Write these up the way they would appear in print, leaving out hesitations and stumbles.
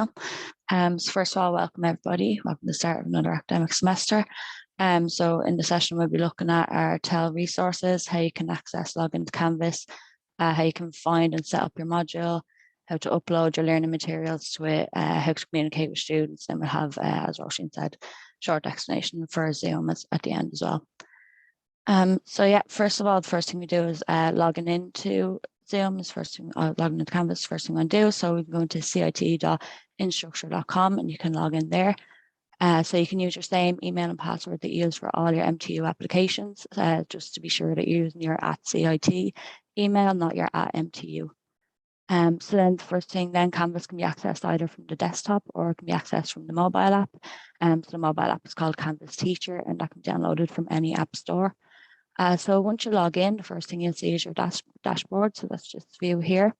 So first of all, welcome everybody. Welcome to the start of another academic semester. So in the session, we'll be looking at our TEL resources, how you can access, log into Canvas, how you can find and set up your module, how to upload your learning materials to it, how to communicate with students. And we'll have, as Roisin said, short explanation for Zoom at the end as well. So yeah, first of all, the first thing we do is logging into Zoom is first thing, logging into Canvas, first thing I'm going to do. So we can go into cit.instructure.com and you can log in there. So you can use your same email and password that you use for all your MTU applications, just to be sure that you're using your @CIT email, not your @MTU. So then the first thing, then Canvas can be accessed either from the desktop or it can be accessed from the mobile app. So the mobile app is called Canvas Teacher and that can be downloaded from any app store. So once you log in, the first thing you'll see is your dashboard. So let's just view here.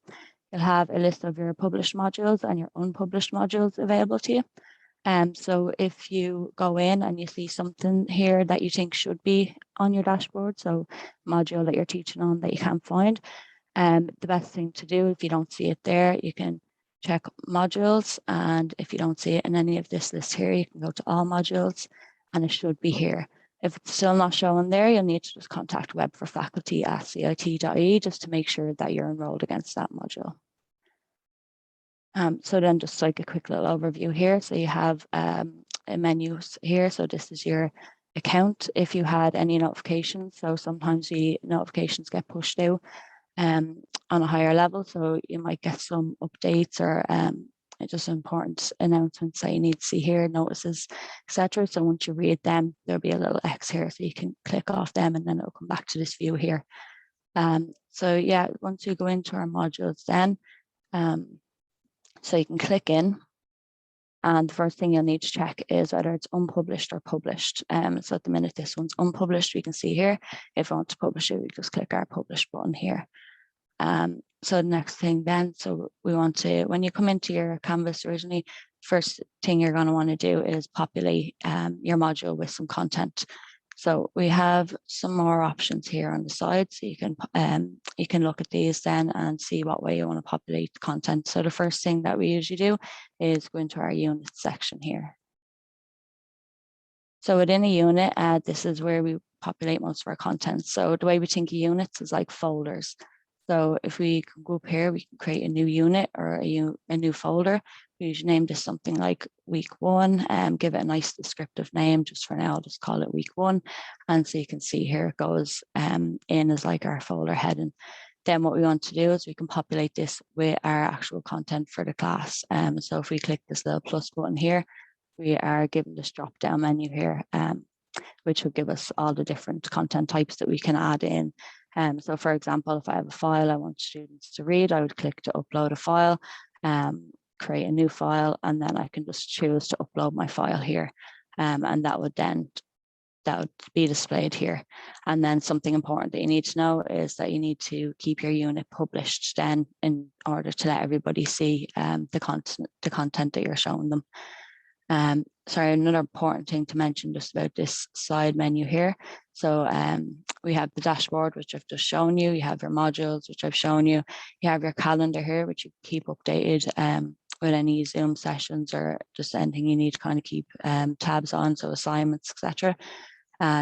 You'll have a list of your published modules and your unpublished modules available to you. So if you go in and you see something here that you think should be on your dashboard, so module that you're teaching on that you can't find, the best thing to do if you don't see it there, you can check modules, and if you don't see it in any of this list here, you can go to all modules and it should be here. If it's still not showing there, you'll need to just contact web for faculty at cit.ie just to make sure that you're enrolled against that module. So then just like a quick little overview here. So you have a menu here. So this is your account. If you had any notifications, so sometimes the notifications get pushed out on a higher level. So you might get some updates or just important announcements that you need to see here, notices, etc. So once you read them, there'll be a little X here, so you can click off them and then it'll come back to this view here. So yeah, once you go into our modules then, so you can click in, and the first thing you'll need to check is whether it's unpublished or published. So at the minute this one's unpublished, we can see here. If I want to publish it, we just click our publish button here. So the next thing then, so we want to, when you come into your Canvas originally, first thing you're going to want to do is populate your module with some content. So we have some more options here on the side, so you can look at these then and see what way you want to populate the content. So the first thing that we usually do is go into our unit section here. So within a unit, this is where we populate most of our content. So the way we think of units is like folders. So if we can go up here, we can create a new unit or a new folder. We usually name this something like week 1 and give it a nice descriptive name. Just for now, I'll just call it week 1. And so you can see here it goes in as like our folder heading. Then what we want to do is we can populate this with our actual content for the class. So if we click this little plus button here, we are given this drop down menu here, which will give us all the different content types that we can add in. So for example, if I have a file I want students to read, I would click to upload a file, create a new file, and then I can just choose to upload my file here. And that would be displayed here. And then something important that you need to know is that you need to keep your unit published then in order to let everybody see the content that you're showing them. Sorry, another important thing to mention just about this side menu here. So we have the dashboard, which I've just shown you. You have your modules, which I've shown you. You have your calendar here, which you keep updated with any Zoom sessions or just anything you need to kind of keep tabs on, so assignments, etc.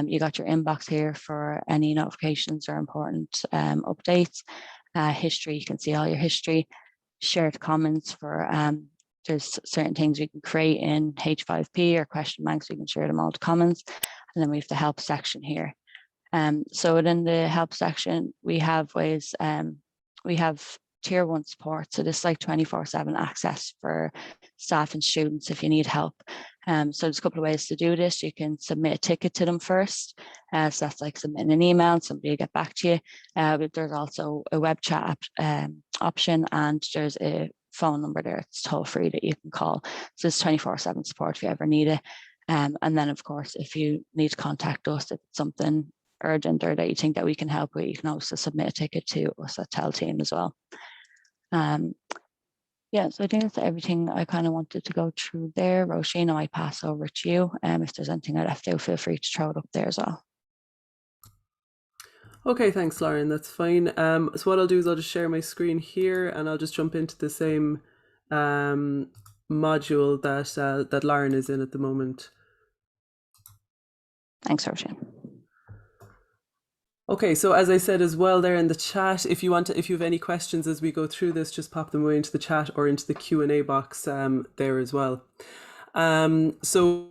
You got your inbox here for any notifications or important updates. History, you can see all your history. Shared comments for there's certain things we can create in H5P or question banks, we can share them all to Commons. And then we have the help section here. So within the help section, we have ways, we have tier 1 support. So this is like 24/7 access for staff and students if you need help. So there's a couple of ways to do this. You can submit a ticket to them first. So that's like submitting an email and somebody will get back to you. But there's also a web chat option, and there's a phone number there. It's toll free that you can call. So it's 24/7 support if you ever need it. And then of course, if you need to contact us, if it's something urgent or that you think that we can help with, you can also submit a ticket to us at TEL team as well. Yeah, so I think that's everything I kind of wanted to go through there. Roisin, I might pass over to you. If there's anything I left out, feel free to throw it up there as well. Okay, thanks, Lauren. That's fine. So what I'll do is I'll just share my screen here and I'll just jump into the same module that Lauren is in at the moment. Thanks, Roisin. Okay, so as I said as well there in the chat, if you have any questions as we go through this, just pop them away into the chat or into the Q&A box there as well. So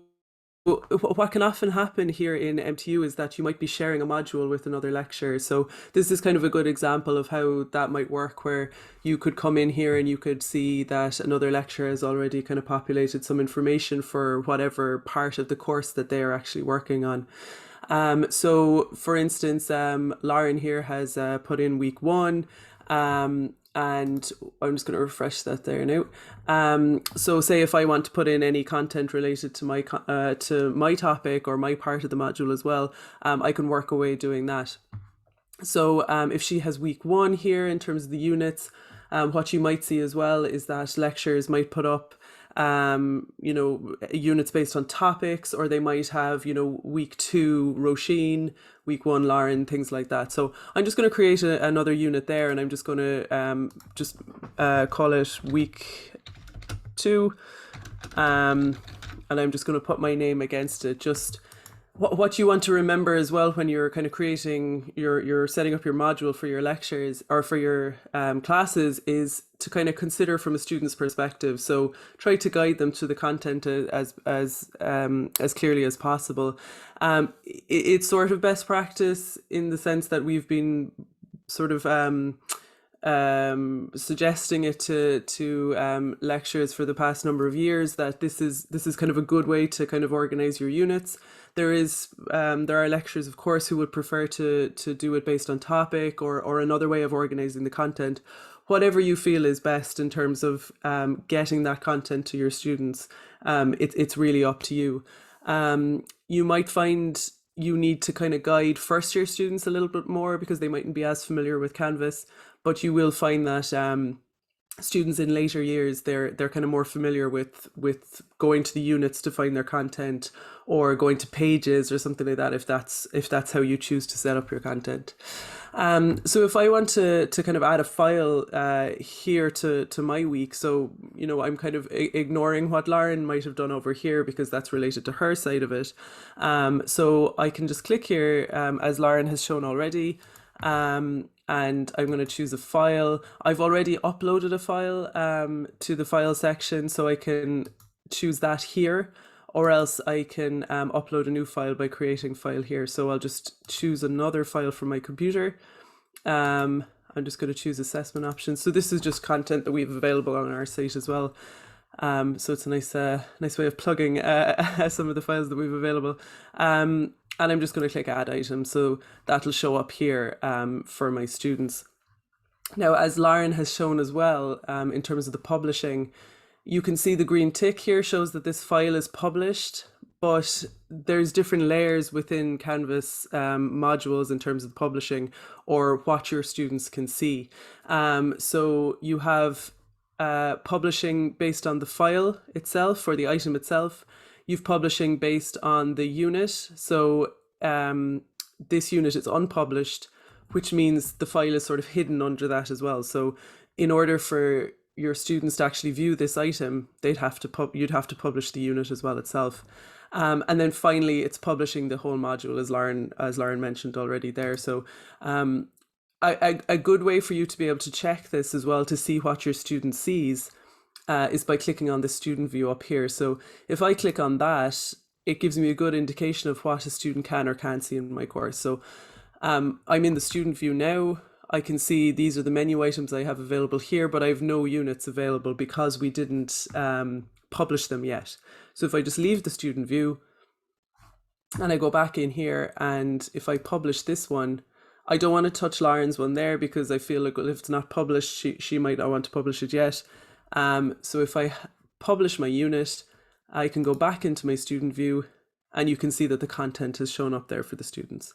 what can often happen here in MTU is that you might be sharing a module with another lecturer. So this is kind of a good example of how that might work, where you could come in here and you could see that another lecturer has already kind of populated some information for whatever part of the course that they are actually working on. So for instance, Lauren here has put in week 1, and I'm just going to refresh that there now. So say if I want to put in any content related to my topic or my part of the module as well, I can work away doing that. So if she has week 1 here in terms of the units, what you might see as well is that lecturers might put up units based on topics, or they might have, week 2, Roisin, week 1, Lauren, things like that. So I'm just going to create another unit there, and I'm just going to call it week 2. And I'm just going to put my name against it. Just what you want to remember as well when you're kind of creating you're setting up your module for your lectures or for your classes is to kind of consider from a student's perspective. So try to guide them to the content as clearly as possible. It's sort of best practice in the sense that we've been sort of suggesting it to lecturers for the past number of years, that this is kind of a good way to kind of organize your units. There are lecturers, of course, who would prefer to do it based on topic or another way of organizing the content. Whatever you feel is best in terms of getting that content to your students, it's really up to you. You might find you need to kind of guide first year students a little bit more because they mightn't be as familiar with Canvas, but you will find that students in later years, they're kind of more familiar with going to the units to find their content, or going to pages or something like that, if that's how you choose to set up your content. So if I want to kind of add a file here to my week, so I'm kind of ignoring what Lauren might have done over here because that's related to her side of it. So I can just click here, as Lauren has shown already. And I'm going to choose a file. I've already uploaded a file to the file section, so I can choose that here, or else I can upload a new file by creating file here. So I'll just choose another file from my computer. I'm just going to choose assessment options. So this is just content that we have available on our site as well. So it's a nice way of plugging some of the files that we've available. And I'm just going to click add item, so that'll show up here for my students. Now, as Lauren has shown as well, in terms of the publishing, you can see the green tick here shows that this file is published, but there's different layers within Canvas modules in terms of publishing or what your students can see. So you have publishing based on the file itself or the item itself. You've publishing based on the unit. So this unit is unpublished, which means the file is sort of hidden under that as well. So in order for your students to actually view this item, you'd have to publish the unit as well itself. And then finally, it's publishing the whole module, as Lauren mentioned already there. So a good way for you to be able to check this as well, to see what your student sees, is by clicking on the student view up here. So if I click on that, it gives me a good indication of what a student can or can't see in my course. So I'm in the student view now. I can see these are the menu items I have available here, but I have no units available because we didn't publish them yet. So if I just leave the student view and I go back in here, and if I publish this one, I don't want to touch Lauren's one there because I feel like, well, if it's not published, she might not want to publish it yet. So if I publish my unit, I can go back into my student view, and you can see that the content is shown up there for the students.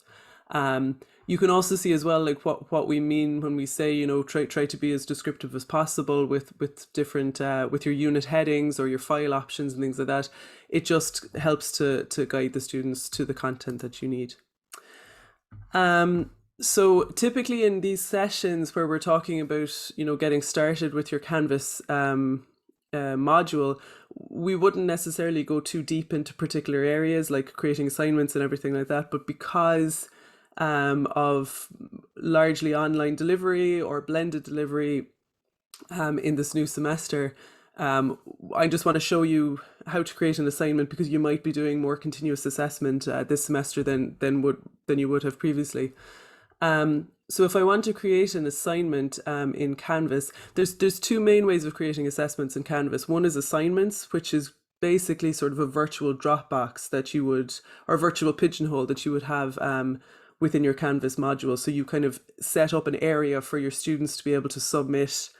You can also see as well, like what we mean when we say, try to be as descriptive as possible with different with your unit headings or your file options and things like that. It just helps to guide the students to the content that you need. So typically in these sessions where we're talking about, getting started with your Canvas module, we wouldn't necessarily go too deep into particular areas like creating assignments and everything like that. But because of largely online delivery or blended delivery in this new semester, I just want to show you how to create an assignment, because you might be doing more continuous assessment this semester than you would have previously. So if I want to create an assignment in Canvas, there's two main ways of creating assessments in Canvas. One is assignments, which is basically sort of a virtual Dropbox that you would, or virtual pigeonhole that you would have within your Canvas module. So you kind of set up an area for your students to be able to submit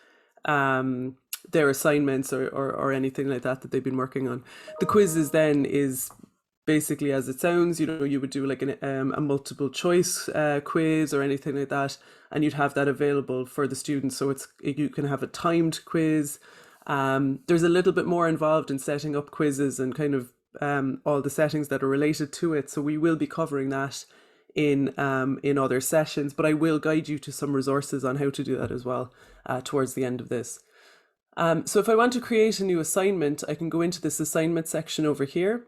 their assignments or anything like that they've been working on. The quizzes then is basically as it sounds. You would do like a multiple choice quiz or anything like that, and you'd have that available for the students. So you can have a timed quiz. There's a little bit more involved in setting up quizzes and kind of all the settings that are related to it. So we will be covering that in other sessions, but I will guide you to some resources on how to do that as well towards the end of this. So if I want to create a new assignment, I can go into this assignment section over here.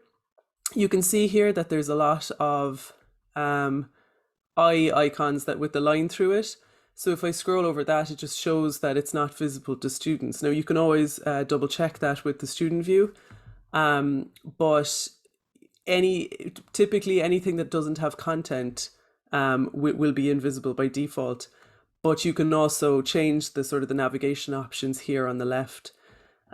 You can see here that there's a lot of eye icons that with the line through it. So if I scroll over that, it just shows that it's not visible to students. Now you can always double check that with the student view, but typically anything that doesn't have content will be invisible by default. But you can also change the sort of the navigation options here on the left.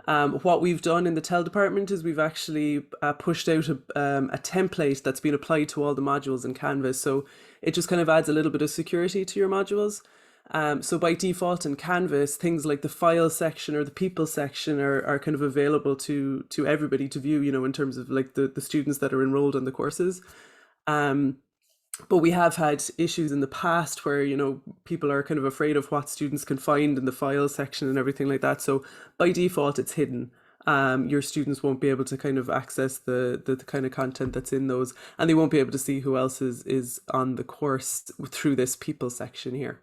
What we've done in the TEL department is we've actually pushed out a template that's been applied to all the modules in Canvas. So it just kind of adds a little bit of security to your modules. So by default in Canvas, things like the file section or the people section are kind of available to everybody to view, in terms of like the students that are enrolled in the courses. But we have had issues in the past where, people are kind of afraid of what students can find in the file section and everything like that. So by default, it's hidden. Your students won't be able to kind of access the kind of content that's in those, and they won't be able to see who else is on the course through this people section here.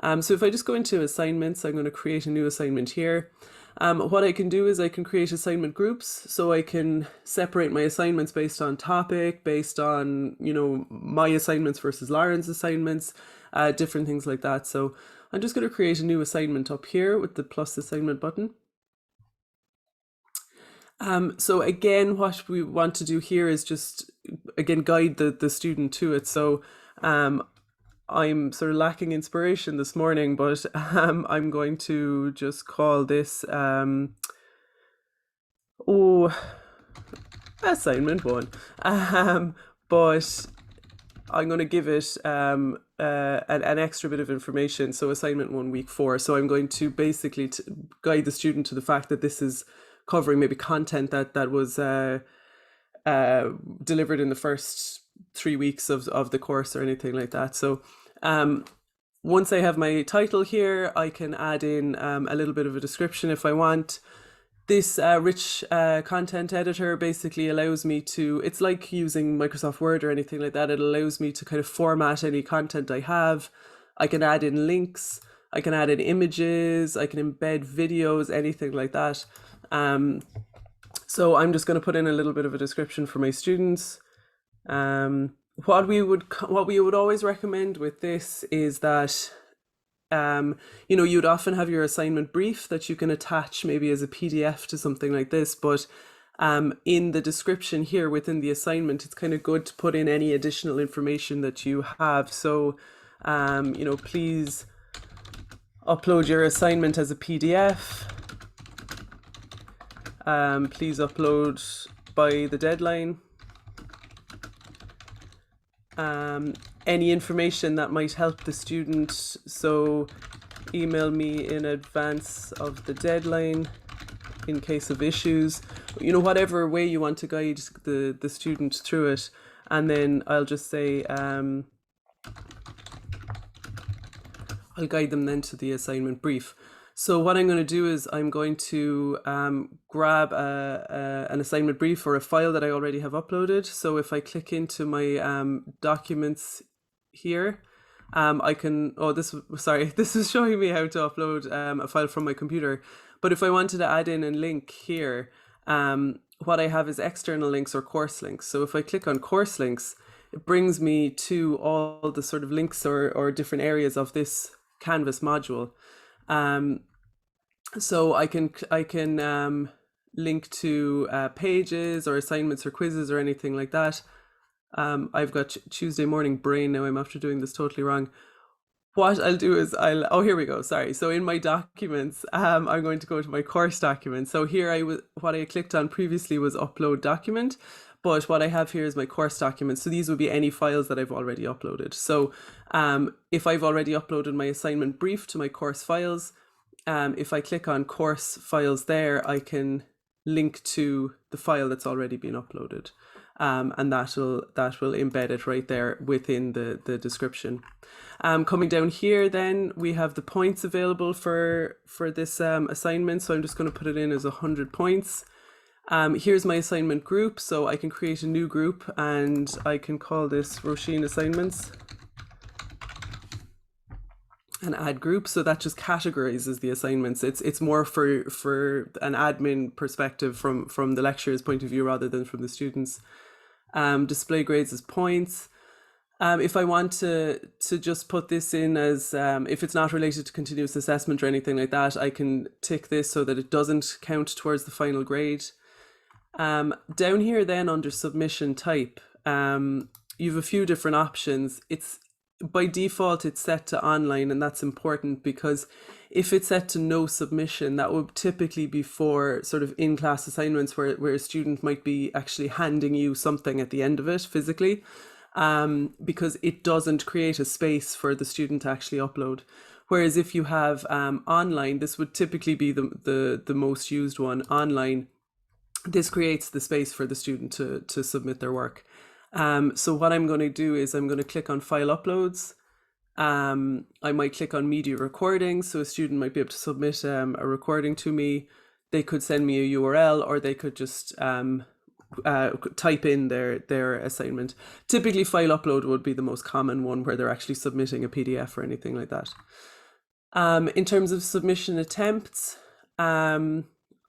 So if I just go into assignments, I'm going to create a new assignment here. What I can do is I can create assignment groups, so I can separate my assignments based on topic, based on, my assignments versus Lauren's assignments, different things like that. So I'm just going to create a new assignment up here with the plus assignment button. So again, what we want to do here is just, again, guide the student to it. So I'm sort of lacking inspiration this morning, but I'm going to just call this assignment 1. But I'm going to give it an extra bit of information. So assignment 1, week 4. So I'm going to basically guide the student to the fact that this is covering maybe content that was delivered in the first 3 weeks of the course or anything like that. So once I have my title here, I can add in a little bit of a description if I want. This rich content editor basically allows me to, it's like using Microsoft Word or anything like that. It allows me to kind of format any content I have. I can add in links, I can add in images, I can embed videos, anything like that. So I'm just going to put in a little bit of a description for my students. What we would always recommend with this is that, you'd often have your assignment brief that you can attach maybe as a PDF to something like this, but in the description here within the assignment, it's kind of good to put in any additional information that you have. So, please upload your assignment as a PDF. Please upload by the deadline. Any information that might help the student, so email me in advance of the deadline in case of issues, whatever way you want to guide the student through it. And then I'll just say, I'll guide them then to the assignment brief. So what I'm going to do is I'm going to grab an assignment brief or a file that I already have uploaded. So if I click into my documents here, I can, this is showing me how to upload a file from my computer. But if I wanted to add in a link here, what I have is external links or course links. So if I click on course links, it brings me to all the sort of links or different areas of this Canvas module. So I can link to pages or assignments or quizzes or anything like that. I've got Tuesday morning brain now. I'm after doing this totally wrong. What I'll do is oh, here we go. Sorry. So in my documents, I'm going to go to my course document. So here what I clicked on previously was upload document, but what I have here is my course document. So these would be any files that I've already uploaded. So if I've already uploaded my assignment brief to my course files, if I click on course files there, I can link to the file that's already been uploaded. And that will embed it right there within the description. Coming down here, then we have the points available for this assignment. So I'm just going to put it in as 100 points. Here's my assignment group. So I can create a new group and I can call this Roisin Assignments and add group. So that just categorizes the assignments. It's more for an admin perspective from the lecturer's point of view rather than from the students. Display grades as points. If I want to just put this in as, if it's not related to continuous assessment or anything like that, I can tick this so that it doesn't count towards the final grade. Down here then under submission type, you have a few different options. By default, it's set to online, and that's important because if it's set to no submission, that would typically be for sort of in-class assignments where a student might be actually handing you something at the end of it physically, because it doesn't create a space for the student to actually upload. Whereas if you have online, this would typically be the most used one, online. This creates the space for the student to submit their work. So what I'm going to do is I'm going to click on file uploads. I might click on media recording. So a student might be able to submit a recording to me. They could send me a URL or they could just type in their assignment. Typically file upload would be the most common one where they're actually submitting a PDF or anything like that. In terms of submission attempts,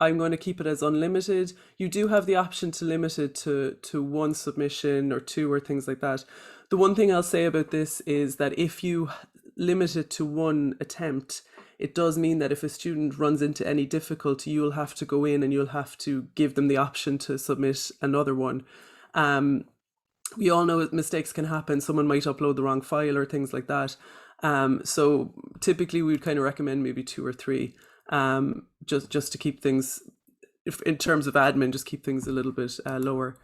I'm going to keep it as unlimited. You do have the option to limit it to one submission or two or things like that. The one thing I'll say about this is that if you limit it to one attempt, it does mean that if a student runs into any difficulty, you'll have to go in and you'll have to give them the option to submit another one. We all know mistakes can happen. Someone might upload the wrong file or things like that. So typically we would kind of recommend maybe 2 or 3. Just to keep things, in terms of admin, just keep things a little bit lower.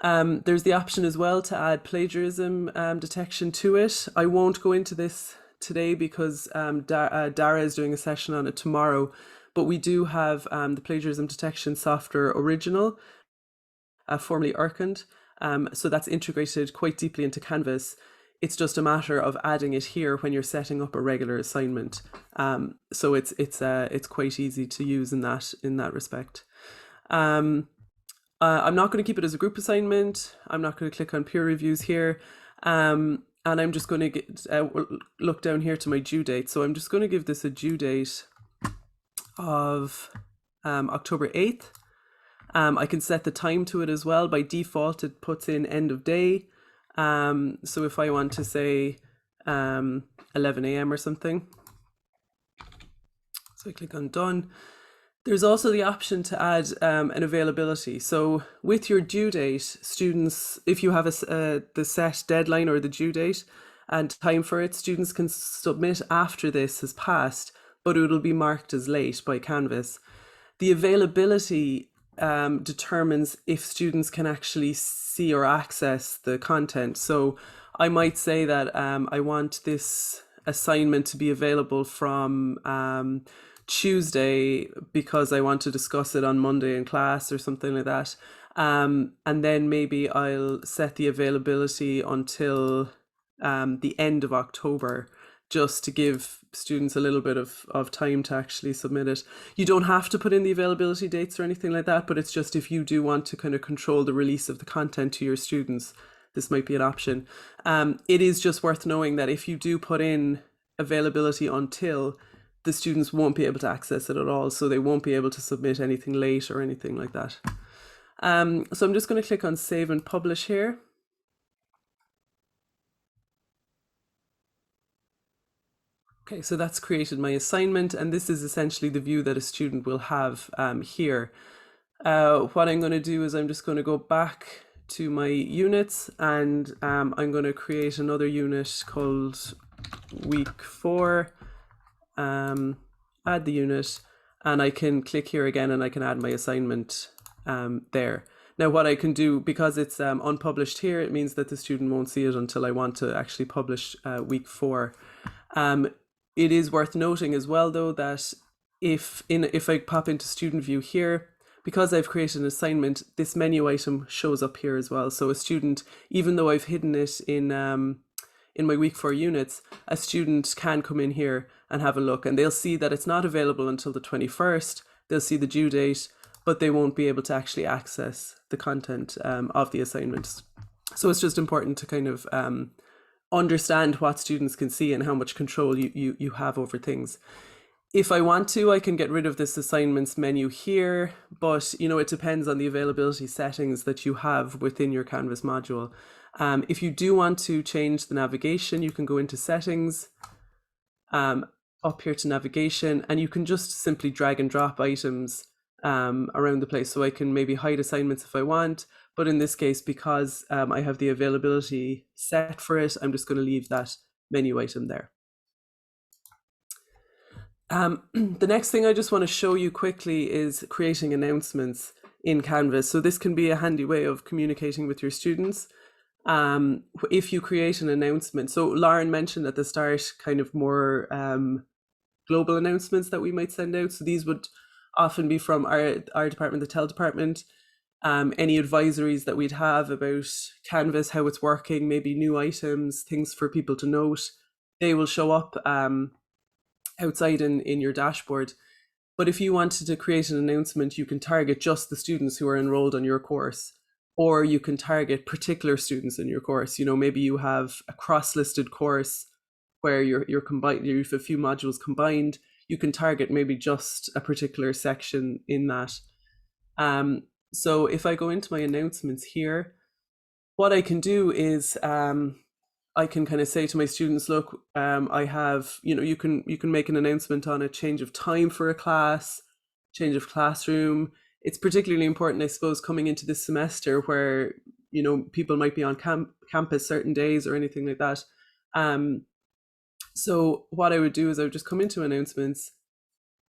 There's the option as well to add plagiarism detection to it. I won't go into this today because Dara is doing a session on it tomorrow, but we do have the plagiarism detection software original, formerly Urkund. So that's integrated quite deeply into Canvas. It's just a matter of adding it here when you're setting up a regular assignment. So it's quite easy to use in that respect. I'm not going to keep it as a group assignment. I'm not going to click on peer reviews here. And I'm just going to look down here to my due date. So I'm just going to give this a due date of October 8th. I can set the time to it as well. By default, it puts in end of day. So if I want to say 11 a.m. or something, so I click on done. There's also the option to add an availability. So with your due date, students, if you have the set deadline or the due date and time for it, students can submit after this has passed, but it'll be marked as late by Canvas. The availability determines if students can actually see or access the content. So I might say that I want this assignment to be available from Tuesday because I want to discuss it on Monday in class or something like that. And then maybe I'll set the availability until the end of October, just to give students a little bit of time to actually submit it. You don't have to put in the availability dates or anything like that, but it's just if you do want to kind of control the release of the content to your students, this might be an option. It is just worth knowing that if you do put in availability until, the students won't be able to access it at all. So they won't be able to submit anything late or anything like that. So I'm just going to click on save and publish here. Okay, so that's created my assignment, and this is essentially the view that a student will have here. What I'm going to do is I'm just going to go back to my units, and I'm going to create another unit called week 4, add the unit, and I can click here again and I can add my assignment there. Now what I can do, because it's unpublished here, it means that the student won't see it until I want to actually publish week 4. It is worth noting as well, though, that if I pop into student view here, because I've created an assignment, this menu item shows up here as well. So a student, even though I've hidden it in my week 4 units, a student can come in here and have a look, and they'll see that it's not available until the 21st. They'll see the due date, but they won't be able to actually access the content of the assignments. So it's just important to kind of understand what students can see and how much control you have over things. If I want to, I can get rid of this assignments menu here, but it depends on the availability settings that you have within your Canvas module. If you do want to change the navigation, you can go into settings, up here to navigation, and you can just simply drag and drop items around the place. So I can maybe hide assignments if I want, but in this case, because I have the availability set for it, I'm just going to leave that menu item there. The next thing I just want to show you quickly is creating announcements in Canvas. So this can be a handy way of communicating with your students. If you create an announcement, so Lauren mentioned at the start kind of more global announcements that we might send out. So these would often be from our department, the TEL department. Any advisories that we'd have about Canvas, how it's working, maybe new items, things for people to note, they will show up outside in your dashboard. But if you wanted to create an announcement, you can target just the students who are enrolled on your course, or you can target particular students in your course. Maybe you have a cross-listed course where you're combined, you have a few modules combined. You can target maybe just a particular section in that. So if I go into my announcements here, what I can do is I can kind of say to my students, look, I have, you can make an announcement on a change of time for a class, change of classroom. It's particularly important, I suppose, coming into this semester where, people might be on campus certain days or anything like that. So what I would do is I would just come into announcements,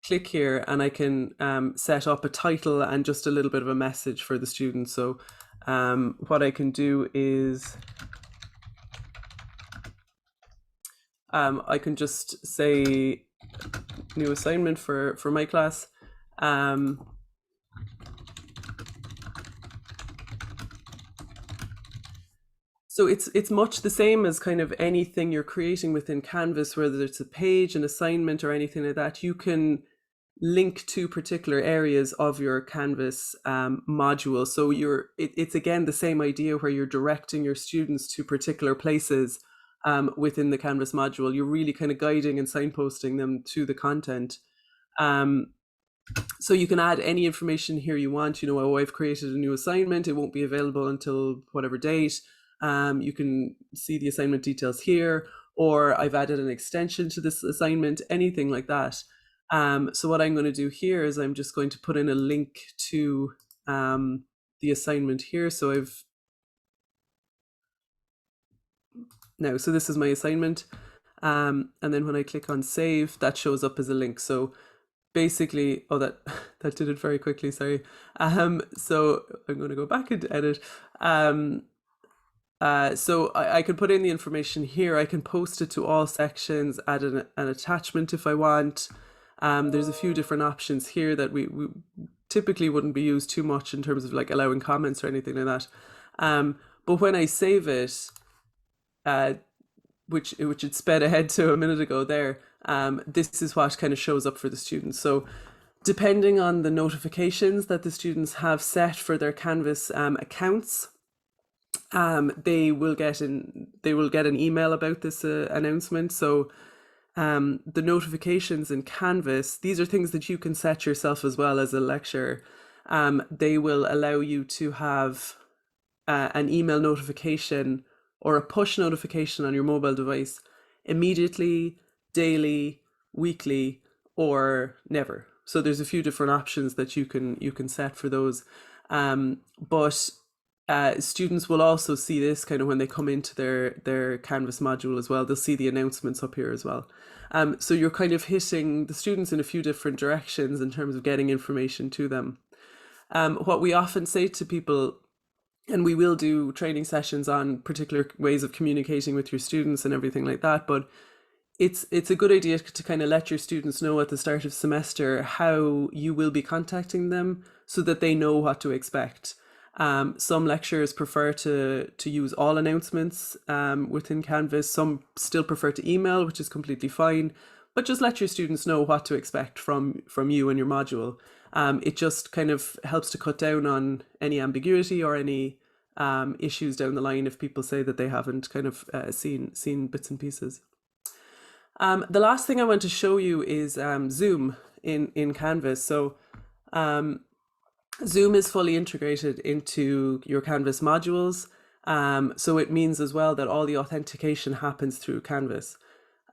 click here, and I can set up a title and just a little bit of a message for the students. So what I can do is I can just say new assignment for my class. So it's much the same as kind of anything you're creating within Canvas, whether it's a page, an assignment, or anything like that. You can link to particular areas of your Canvas module. So it's again the same idea where you're directing your students to particular places within the Canvas module. You're really kind of guiding and signposting them to the content. So you can add any information here you want. I've created a new assignment. It won't be available until whatever date. You can see the assignment details here, or I've added an extension to this assignment, anything like that. So what I'm going to do here is I'm just going to put in a link to the assignment here. So so this is my assignment. And then when I click on save, that shows up as a link. So basically, that did it very quickly, sorry. So I'm going to go back into edit. So I can put in the information here. I can post it to all sections, add an attachment if I want. There's a few different options here that we typically wouldn't be used too much in terms of like allowing comments or anything like that. But when I save it, which it sped ahead to a minute ago there, this is what kind of shows up for the students. So depending on the notifications that the students have set for their Canvas accounts, they will get an email about this announcement. So The notifications in Canvas, these are things that you can set yourself as well as a lecturer. They will allow you to have an email notification or a push notification on your mobile device immediately, daily, weekly, or never. So there's a few different options that you can set for those. But students will also see this kind of when they come into their Canvas module as well. They'll see the announcements up here as well. So you're kind of hitting the students in a few different directions in terms of getting information to them. What we often say to people, and we will do training sessions on particular ways of communicating with your students and everything like that, but it's a good idea to kind of let your students know at the start of semester how you will be contacting them so that they know what to expect. Some lecturers prefer to use all announcements within Canvas. Some still prefer to email, which is completely fine. But just let your students know what to expect from you and your module. It just kind of helps to cut down on any ambiguity or any issues down the line if people say that they haven't kind of seen bits and pieces. The last thing I want to show you is Zoom in Canvas. So Zoom is fully integrated into your Canvas modules. So it means as well that all the authentication happens through Canvas.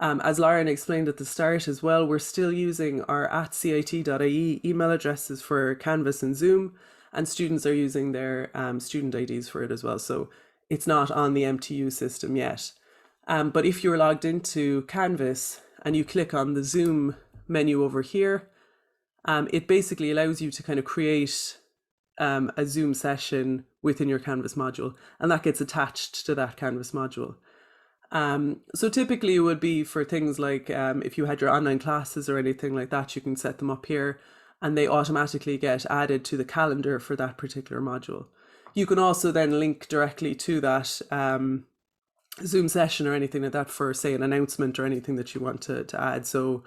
As Lauren explained at the start as well, we're still using our @cit.ie email addresses for Canvas and Zoom, and students are using their student IDs for it as well. So it's not on the MTU system yet. But if you're logged into Canvas and you click on the Zoom menu over here, it basically allows you to kind of create a Zoom session within your Canvas module, and that gets attached to that Canvas module. So typically it would be for things like if you had your online classes or anything like that, you can set them up here and they automatically get added to the calendar for that particular module. You can also then link directly to that Zoom session or anything like that for, say, an announcement or anything that you want to add. So,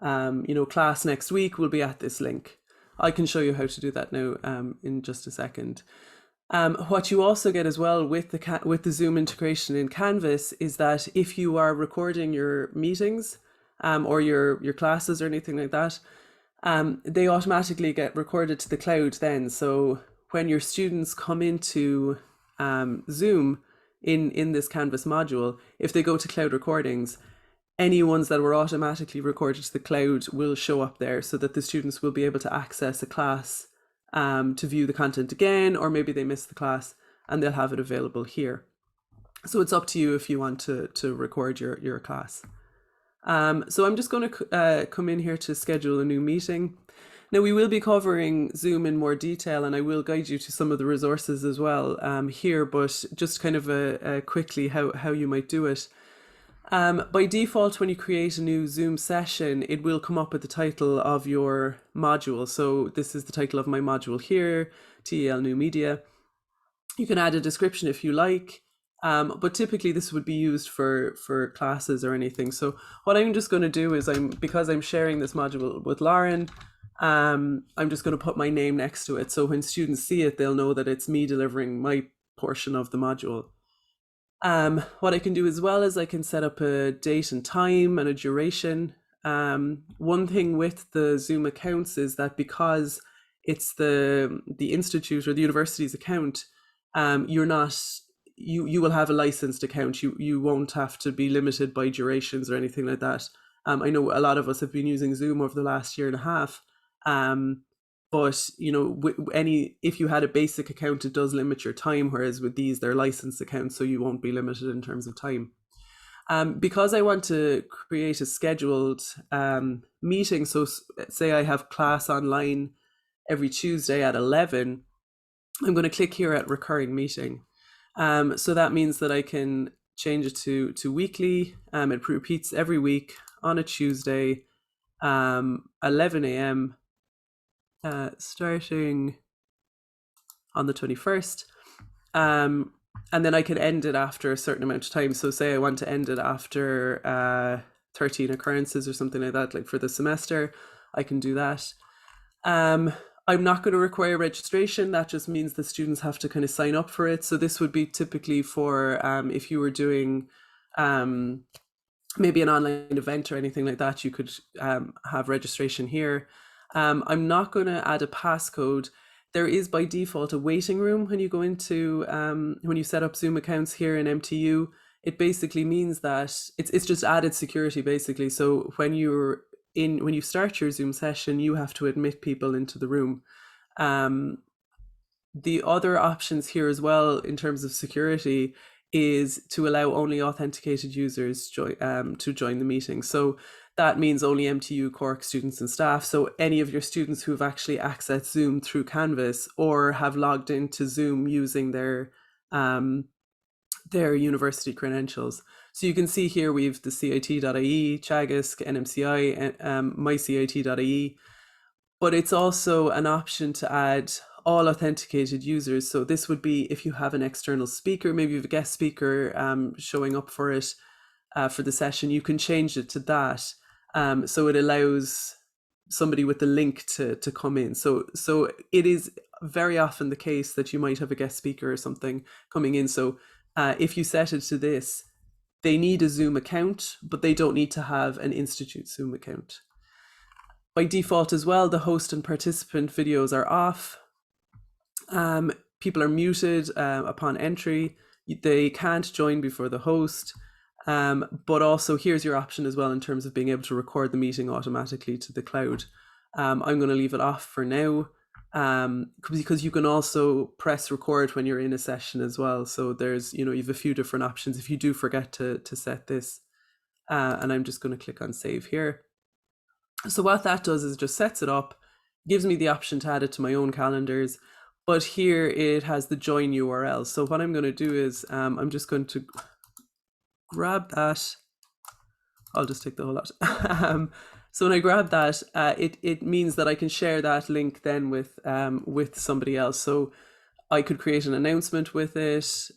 class next week will be at this link. I can show you how to do that now in just a second. What you also get as well with the Zoom integration in Canvas is that if you are recording your meetings or your classes or anything like that, they automatically get recorded to the cloud then. So when your students come into Zoom in this Canvas module, if they go to cloud recordings, any ones that were automatically recorded to the cloud will show up there so that the students will be able to access a class to view the content again, or maybe they missed the class and they'll have it available here. So it's up to you if you want to record your class. So I'm just going to come in here to schedule a new meeting. Now we will be covering Zoom in more detail and I will guide you to some of the resources as well here, but just kind of quickly how you might do it. By default, when you create a new Zoom session, it will come up with the title of your module. So this is the title of my module here, TEL New Media. You can add a description if you like, but typically this would be used for classes or anything. So what I'm just going to do is because I'm sharing this module with Lauren, I'm just going to put my name next to it. So when students see it, they'll know that it's me delivering my portion of the module. What I can do as well is I can set up a date and time and a duration. One thing with the Zoom accounts is that because it's the institute or the university's account, you will have a licensed account. You won't have to be limited by durations or anything like that. I know a lot of us have been using Zoom over the last year and a half. But if you had a basic account, it does limit your time, whereas with these, they're licensed accounts, so you won't be limited in terms of time. Because I want to create a scheduled meeting, so say I have class online every Tuesday at 11, I'm going to click here at recurring meeting. So that means that I can change it to weekly. It repeats every week on a Tuesday, 11 a.m. Starting on the 21st. And then I can end it after a certain amount of time. So say I want to end it after 13 occurrences or something like that, like for the semester, I can do that. I'm not going to require registration. That just means the students have to kind of sign up for it. So this would be typically for if you were doing maybe an online event or anything like that, you could have registration here. I'm not going to add a passcode. There is by default a waiting room when you go into when you set up Zoom accounts here in MTU. It basically means that it's just added security basically. So when you start your Zoom session, you have to admit people into the room. The other options here as well in terms of security is to allow only authenticated users to join the meeting. So that means only MTU Cork students and staff. So any of your students who have actually accessed Zoom through Canvas or have logged into Zoom using their university credentials. So you can see here we've the CIT.ie, Chagisk, NMCI, mycit.ie, but it's also an option to add all authenticated users. So this would be if you have an external speaker, maybe you have a guest speaker showing up for it for the session, you can change it to that. So it allows somebody with the link to come in. So it is very often the case that you might have a guest speaker or something coming in. So if you set it to this, they need a Zoom account, but they don't need to have an Institute Zoom account. By default as well, the host and participant videos are off. People are muted upon entry. They can't join before the host. But also here's your option as well in terms of being able to record the meeting automatically to the cloud. I'm going to leave it off for now because you can also press record when you're in a session as well. So there's, you have a few different options if you do forget to set this. And I'm just going to click on save here. So what that does is just sets it up, gives me the option to add it to my own calendars. But here it has the join URL. So what I'm going to do is I'm just going to grab that. I'll just take the whole lot. So when I grab that, it means that I can share that link then with somebody else. So I could create an announcement with it. So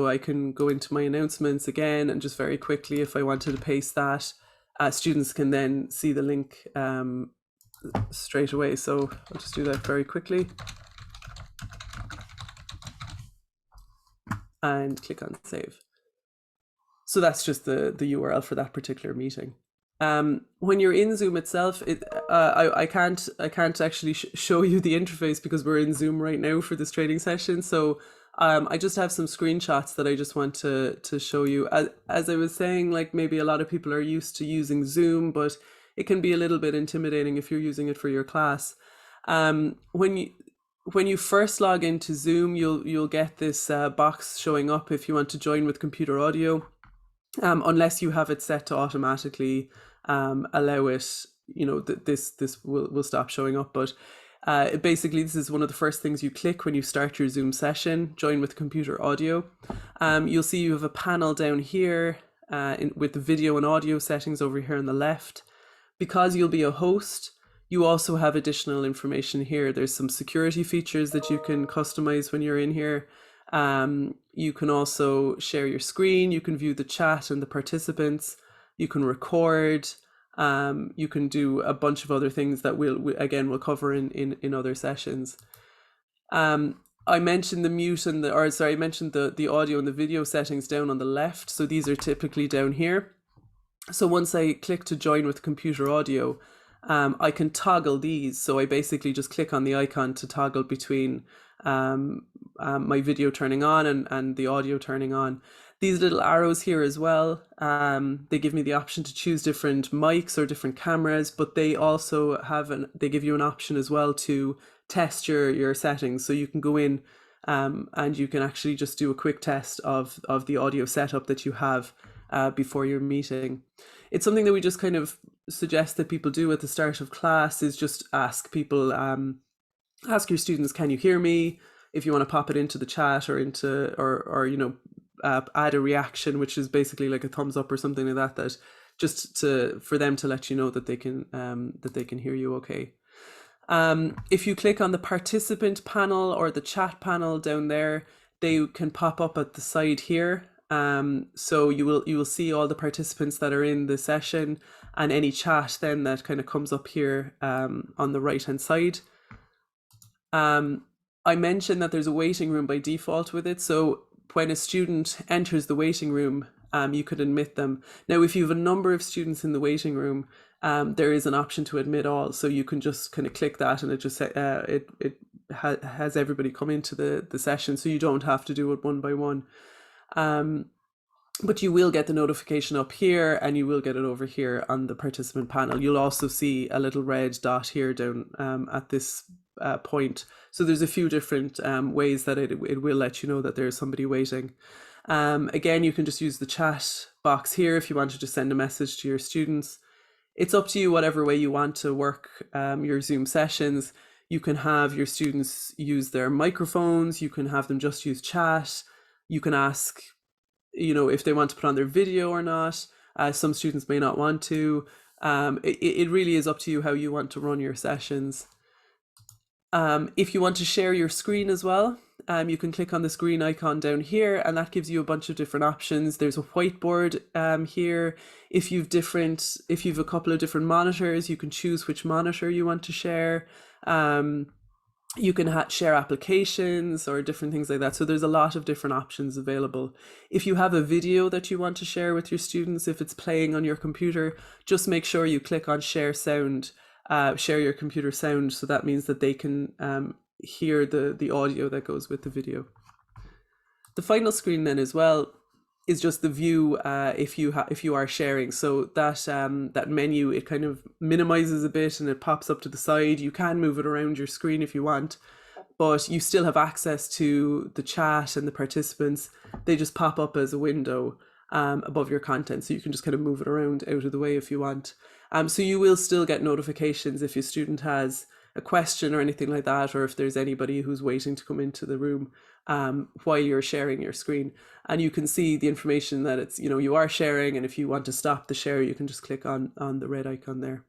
I can go into my announcements again and just very quickly, if I wanted to paste that, students can then see the link straight away. So I'll just do that very quickly. And click on save. So that's just the URL for that particular meeting. When you're in Zoom itself, I can't actually show you the interface because we're in Zoom right now for this training session. So I just have some screenshots that I just want to show you. As I was saying, like maybe a lot of people are used to using Zoom, but it can be a little bit intimidating if you're using it for your class. When you first log into Zoom, you'll get this box showing up if you want to join with computer audio, unless you have it set to automatically allow it. This will stop showing up. But basically, this is one of the first things you click when you start your Zoom session. Join with computer audio. You'll see you have a panel down here with the video and audio settings over here on the left. Because you'll be a host, you also have additional information here. There's some security features that you can customize when you're in here. You can also share your screen. You can view the chat and the participants. You can record. You can do a bunch of other things that we'll cover in other sessions. I mentioned the mute and I mentioned the audio and the video settings down on the left. So these are typically down here. So once I click to join with computer audio, I can toggle these. So I basically just click on the icon to toggle between my video turning on and the audio turning on. These little arrows here as well, they give me the option to choose different mics or different cameras, but they also they give you an option as well to test your settings. So you can go in and you can actually just do a quick test of the audio setup that you have before your meeting. It's something that we just kind of suggest that people do at the start of class is just ask people, ask your students, can you hear me? If you want to pop it into the chat or add a reaction, which is basically like a thumbs up or something like that just for them to let you know that they can hear you okay. If you click on the participant panel or the chat panel down there, they can pop up at the side here. So you will see all the participants that are in the session and any chat then that kind of comes up here on the right hand side. I mentioned that there's a waiting room by default with it. So when a student enters the waiting room, you could admit them. Now, if you have a number of students in the waiting room, there is an option to admit all. So you can just kind of click that, and it just has everybody come into the session. So you don't have to do it one by one. But you will get the notification up here, and you will get it over here on the participant panel. You'll also see a little red dot here down at this point. So there's a few different ways that it will let you know that there's somebody waiting. Again, you can just use the chat box here if you wanted to send a message to your students. It's up to you whatever way you want to work your Zoom sessions. You can have your students use their microphones. You can have them just use chat. You can ask, if they want to put on their video or not. Some students may not want to. It really is up to you how you want to run your sessions. If you want to share your screen as well, you can click on the screen icon down here, and that gives you a bunch of different options. There's a whiteboard here. If you've a couple of different monitors, you can choose which monitor you want to share. You can share applications or different things like that. So there's a lot of different options available. If you have a video that you want to share with your students, if it's playing on your computer, just make sure you click on share sound, share your computer sound. So that means that they can hear the audio that goes with the video. The final screen then as well is just the view if you are sharing. So that menu, it kind of minimizes a bit and it pops up to the side. You can move it around your screen if you want, but you still have access to the chat and the participants. They just pop up as a window above your content, so you can just kind of move it around out of the way if you want. So you will still get notifications if your student has a question or anything like that, or if there's anybody who's waiting to come into the room while you're sharing your screen. And you can see the information that it's, you are sharing, and if you want to stop the share, you can just click on the red icon there.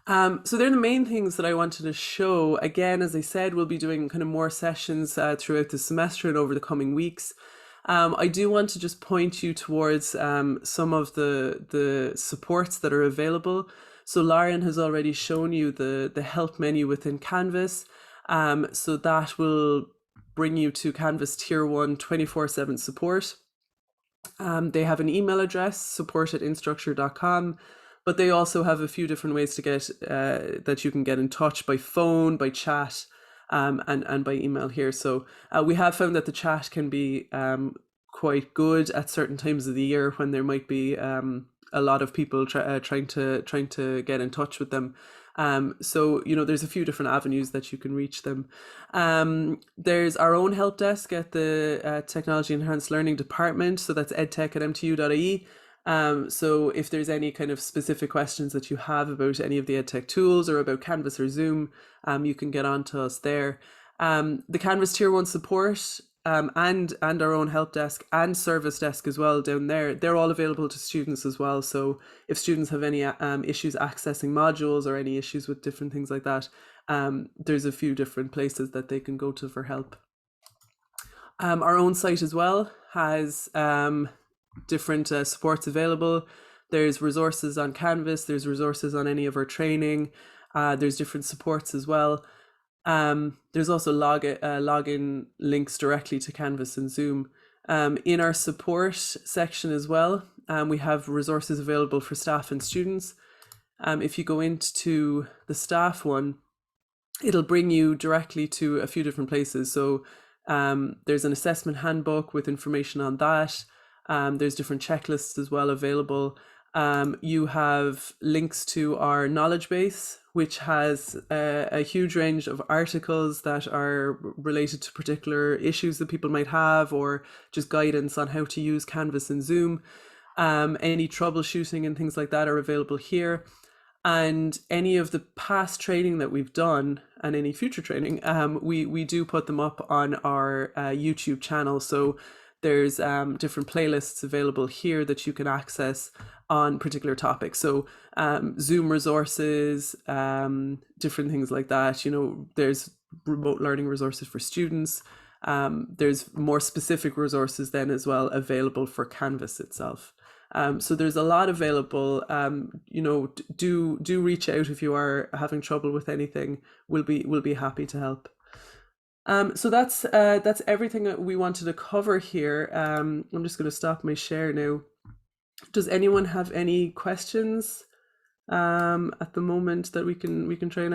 So they're the main things that I wanted to show. Again, as I said, we'll be doing kind of more sessions throughout the semester and over the coming weeks. I do want to just point you towards some of the supports that are available. So Lauren has already shown you the help menu within Canvas. So that will bring you to Canvas Tier 1 24/7 support. They have an email address, support@instructure.com, but they also have a few different ways to get that you can get in touch by phone, by chat, and by email here. So we have found that the chat can be quite good at certain times of the year when there might be a lot of people trying to get in touch with them. So there's a few different avenues that you can reach them. There's our own help desk at the Technology Enhanced Learning Department, so that's edtech@mtu.ie. So if there's any kind of specific questions that you have about any of the EdTech tools or about Canvas or Zoom, you can get on to us there. The Canvas Tier 1 support and our own help desk and service desk as well down there, they're all available to students as well. So if students have any issues accessing modules or any issues with different things like that, there's a few different places that they can go to for help. Our own site as well has different supports available. There's resources on Canvas, there's resources on any of our training, there's different supports as well. There's also login links directly to Canvas and Zoom. In our support section as well, we have resources available for staff and students. If you go into the staff one, it'll bring you directly to a few different places. So there's an assessment handbook with information on that. There's different checklists as well available. You have links to our knowledge base, which has a huge range of articles that are related to particular issues that people might have, or just guidance on how to use Canvas and Zoom. Any troubleshooting and things like that are available here. And any of the past training that we've done and any future training, we do put them up on our YouTube channel. So there's different playlists available here that you can access on particular topics. So Zoom resources, different things like that. There's remote learning resources for students. There's more specific resources then as well available for Canvas itself. So there's a lot available. Do reach out if you are having trouble with anything. We'll be happy to help. So that's everything that we wanted to cover here. I'm just going to stop my share now. Does anyone have any questions at the moment that we can try and answer?